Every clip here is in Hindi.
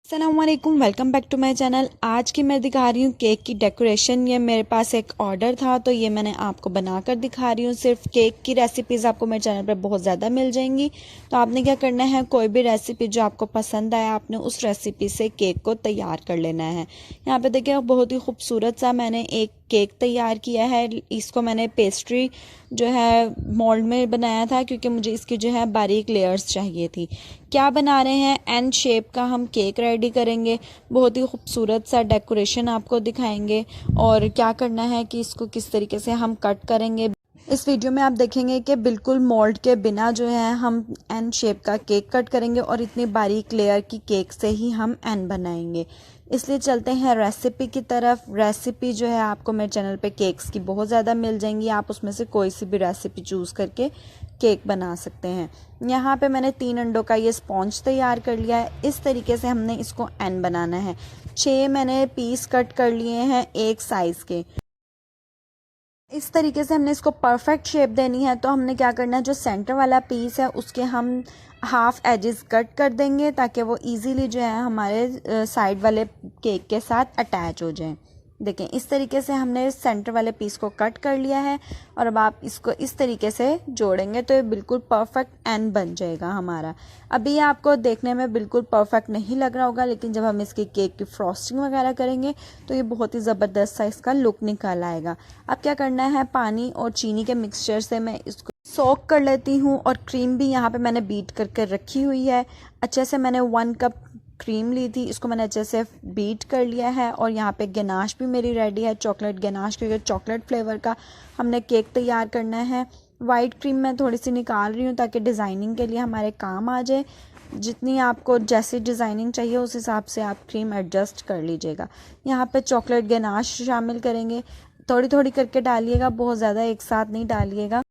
अस्सलामुअलैकुम, welcome back to my channel. आज की मैं दिखा रही हूँ केक की डेकोरेशन। ये मेरे पास एक ऑर्डर था तो ये मैंने आपको बनाकर दिखा रही हूँ। सिर्फ केक की रेसिपीज़ आपको मेरे चैनल पर बहुत ज़्यादा मिल जाएंगी। तो आपने क्या करना है, कोई भी रेसिपी जो आपको पसंद आए आपने उस रेसिपी से केक को तैयार कर लेना है। यहाँ पे देखिए बहुत ही खूबसूरत सा मैंने एक केक तैयार किया है। इसको मैंने पेस्ट्री जो है मोल्ड में बनाया था क्योंकि मुझे इसकी जो है बारीक लेयर्स चाहिए थी। क्या बना रहे हैं, एन शेप का हम केक रेडी करेंगे। बहुत ही खूबसूरत सा डेकोरेशन आपको दिखाएंगे और क्या करना है कि इसको किस तरीके से हम कट करेंगे। इस वीडियो में आप देखेंगे कि बिल्कुल मोल्ड के बिना जो है हम एन शेप का केक कट करेंगे और इतनी बारीक लेयर की केक से ही हम एन बनाएंगे। इसलिए चलते हैं रेसिपी की तरफ। रेसिपी जो है आपको मेरे चैनल पे केक्स की बहुत ज़्यादा मिल जाएंगी। आप उसमें से कोई सी भी रेसिपी चूज़ करके केक बना सकते हैं। यहाँ पे मैंने 3 अंडों का ये स्पॉन्ज तैयार कर लिया है। इस तरीके से हमने इसको एन बनाना है। 6 मैंने पीस कट कर लिए हैं एक साइज़ के। इस तरीके से हमने इसको परफेक्ट शेप देनी है। तो हमने क्या करना है, जो सेंटर वाला पीस है उसके हम हाफ एजेस कट कर देंगे ताकि वो इजीली जो है हमारे साइड वाले केक के साथ अटैच हो जाए। देखें, इस तरीके से हमने सेंटर वाले पीस को कट कर लिया है और अब आप इसको इस तरीके से जोड़ेंगे तो ये बिल्कुल परफेक्ट एन बन जाएगा हमारा। अभी ये आपको देखने में बिल्कुल परफेक्ट नहीं लग रहा होगा, लेकिन जब हम इसकी केक की फ्रॉस्टिंग वगैरह करेंगे तो ये बहुत ही ज़बरदस्त सा इसका लुक निकल आएगा। अब क्या करना है, पानी और चीनी के मिक्सचर से मैं इसको सोक कर लेती हूँ और क्रीम भी यहाँ पे मैंने बीट करके रखी हुई है। अच्छे से मैंने 1 कप क्रीम ली थी, इसको मैंने अच्छे से बीट कर लिया है। और यहाँ पे गनाश भी मेरी रेडी है, चॉकलेट गनाश, क्योंकि चॉकलेट फ्लेवर का हमने केक तैयार करना है। वाइट क्रीम मैं थोड़ी सी निकाल रही हूँ ताकि डिज़ाइनिंग के लिए हमारे काम आ जाए। जितनी आपको जैसी डिज़ाइनिंग चाहिए उस हिसाब से आप क्रीम एडजस्ट कर लीजिएगा। यहाँ पे चॉकलेट गनाश शामिल करेंगे। थोड़ी थोड़ी करके डालिएगा, बहुत ज़्यादा एक साथ नहीं डालिएगा।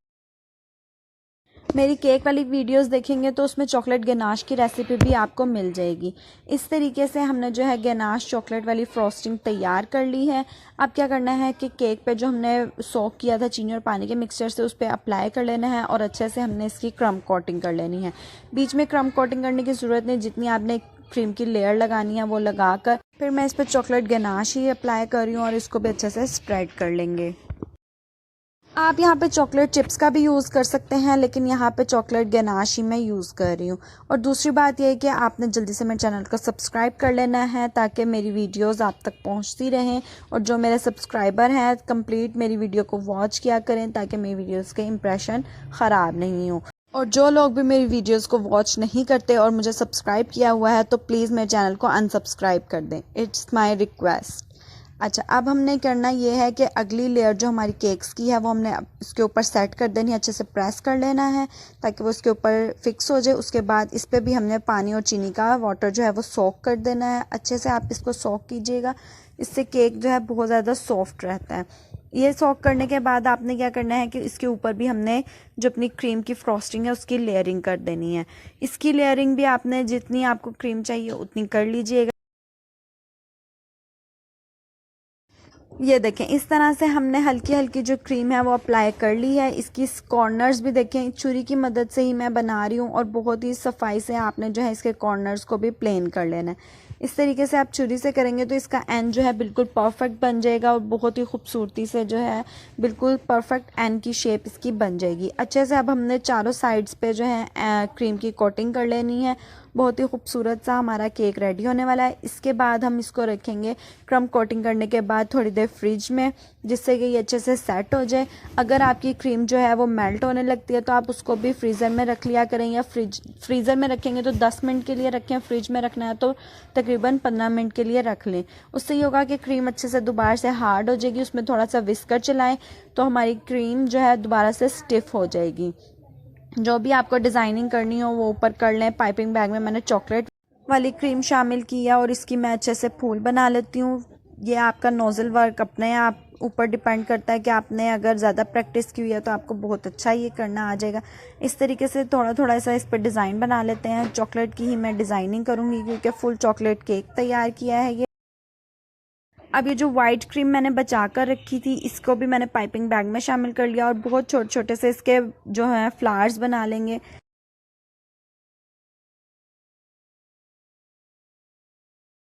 मेरी केक वाली वीडियोस देखेंगे तो उसमें चॉकलेट गनाश की रेसिपी भी आपको मिल जाएगी। इस तरीके से हमने जो है गनाश चॉकलेट वाली फ्रॉस्टिंग तैयार कर ली है। अब क्या करना है कि केक पे जो हमने सोक किया था चीनी और पानी के मिक्सचर से उस पर अप्लाई कर लेना है और अच्छे से हमने इसकी क्रम कोटिंग कर लेनी है। बीच में क्रम कोटिंग करने की ज़रूरत नहीं, जितनी आपने क्रीम की लेयर लगानी है वो लगा कर फिर मैं इस पर चॉकलेट गनाश ही अप्लाई कर रही हूँ और इसको भी अच्छे से स्प्रेड कर लेंगे। आप यहाँ पे चॉकलेट चिप्स का भी यूज़ कर सकते हैं, लेकिन यहाँ पे चॉकलेट गनाश ही मैं यूज़ कर रही हूँ। और दूसरी बात यह है कि आपने जल्दी से मेरे चैनल को सब्सक्राइब कर लेना है ताकि मेरी वीडियोस आप तक पहुँचती रहें। और जो मेरे सब्सक्राइबर हैं कंप्लीट मेरी वीडियो को वॉच किया करें ताकि मेरी वीडियोज़ के इम्प्रेशन ख़राब नहीं हो। और जो लोग भी मेरी वीडियोस को वॉच नहीं करते और मुझे सब्सक्राइब किया हुआ है तो प्लीज़ मेरे चैनल को अनसब्सक्राइब कर दें, इट्स माय रिक्वेस्ट। अच्छा, अब हमने करना ये है कि अगली लेयर जो हमारी केक्स की है वो हमने इसके ऊपर सेट कर देनी है। अच्छे से प्रेस कर लेना है ताकि वो इसके ऊपर फिक्स हो जाए। उसके बाद इस पर भी हमने पानी और चीनी का वाटर जो है वो सोक कर देना है। अच्छे से आप इसको सोक कीजिएगा, इससे केक जो है बहुत ज़्यादा सॉफ्ट रहता है। ये सोक करने के बाद आपने क्या करना है कि इसके ऊपर भी हमने जो अपनी क्रीम की फ्रॉस्टिंग है उसकी लेयरिंग कर देनी है। इसकी लेयरिंग भी आपने जितनी आपको क्रीम चाहिए उतनी कर लीजिएगा। ये देखें, इस तरह से हमने हल्की हल्की जो क्रीम है वो अप्लाई कर ली है। इसकी कॉर्नर्स भी देखें, छुरी की मदद से ही मैं बना रही हूँ और बहुत ही सफाई से आपने जो है इसके कॉर्नर्स को भी प्लेन कर लेना है। इस तरीके से आप छुरी से करेंगे तो इसका एंड जो है बिल्कुल परफेक्ट बन जाएगा और बहुत ही खूबसूरती से जो है बिल्कुल परफेक्ट एंड की शेप इसकी बन जाएगी। अच्छे से अब हमने चारों साइड्स पे जो है क्रीम की कोटिंग कर लेनी है। बहुत ही खूबसूरत सा हमारा केक रेडी होने वाला है। इसके बाद हम इसको रखेंगे क्रम कोटिंग करने के बाद थोड़ी देर फ्रिज में, जिससे कि ये अच्छे से सेट हो जाए। अगर आपकी क्रीम जो है वो मेल्ट होने लगती है तो आप उसको भी फ्रीज़र में रख लिया करें, या फ्रीज़र में रखेंगे तो 10 मिनट के लिए रखें, फ्रिज में रखना है तो तकरीबन 15 मिनट के लिए रख लें। उससे ये होगा कि क्रीम अच्छे से दोबारा से हार्ड हो जाएगी। उसमें थोड़ा सा विस्कर चलाएं तो हमारी क्रीम जो है दोबारा से स्टिफ हो जाएगी। जो भी आपको डिज़ाइनिंग करनी हो वो ऊपर कर लें। पाइपिंग बैग में मैंने चॉकलेट वाली क्रीम शामिल की है और इसकी मैं अच्छे से फूल बना लेती हूँ। ये आपका नोज़ल वर्क अपने आप ऊपर डिपेंड करता है कि आपने अगर ज़्यादा प्रैक्टिस की हुई है तो आपको बहुत अच्छा ये करना आ जाएगा। इस तरीके से थोड़ा थोड़ा सा इस पर डिज़ाइन बना लेते हैं। चॉकलेट की ही मैं डिज़ाइनिंग करूँगी क्योंकि फुल चॉकलेट केक तैयार किया है ये। अब ये जो वाइट क्रीम मैंने बचा कर रखी थी इसको भी मैंने पाइपिंग बैग में शामिल कर लिया और बहुत छोटे छोटे से इसके जो है फ्लावर्स बना लेंगे।